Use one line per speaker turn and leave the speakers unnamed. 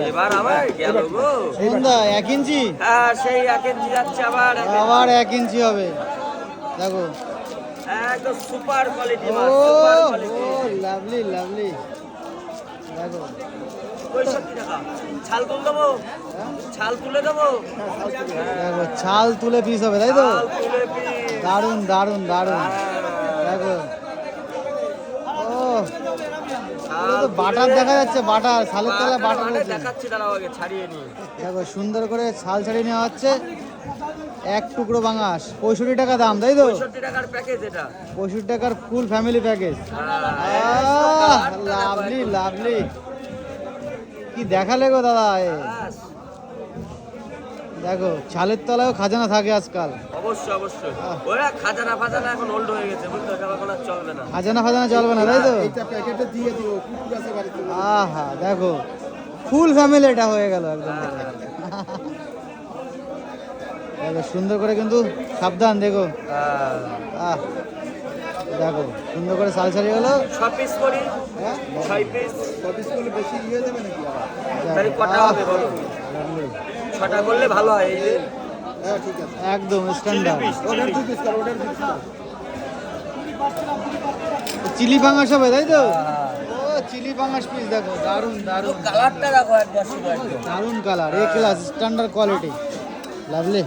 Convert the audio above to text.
এবার আবার গেল গো
সন্ধ্যা 1 ইঞ্চি,
হ্যাঁ সেই 1 ইঞ্চি যাচ্ছে আবার
আবার 1 ইঞ্চি হবে। দেখো
একদম সুপার কোয়ালিটি
ও
মাছ সুপার কোয়ালিটি
লাভলি লাভলি। দেখো
65 টাকা ছাল তুলে দেবো ছাল তুলে দেবো
দেখো ছাল তুলে পিস হবে তাই তো?
ছাল তুলে পিস
দারুন দারুন দারুন। দেখো ও তো বাটার দেখা যাচ্ছে, বাটার ছালের তলায় বাটার রয়েছে।
দেখাচ্ছি দাঁড়াও আগে ছাড়িয়ে নি
দেখো সুন্দর করে ছাল ছাড়িয়ে নেওয়া হচ্ছে। 1 টুকরো বাঙাশ 65 টাকা দাম তাই তো?
65 টাকার প্যাকেজ এটা
65 টাকার full family package. Lovely lovely. কি দেখালে গো দাদা এ? দেখো ছালের তলায়ও খাজানা থাকে আজকাল।
অবশ্যই অবশ্যই ওরা খাজানা ফাজানা এখন ওল্ড হয়ে গেছে বুঝতে এখন আর চলবে না
খাজানা ফাজানা চলবে না তাই তো? আহা দেখো ফুল ফ্যামিলি এটা হয়ে গেল একদম। দেখো সুন্দর করে কিন্তু সাবধান দেখো। আহ দেখো সুন্দর করে ছাল ছাড়িয়ে গেল।
6 পিস করি 6 পিস বেশি দিয়ে দেবে নাকি তাহলে কটা হবে বলো 6টা করলে ভালো হয় এই যে
একদম স্ট্যান্ডার্ড। চিলি পাঙাশ হবে তাই তো? ও চিলি পাঙাশ পিস দেখো দারুন দারুন।
কালারটা দেখো একবার শুধু একদম
দারুন কালার, এ ক্লাস স্ট্যান্ডার্ড কোয়ালিটি লাভলি।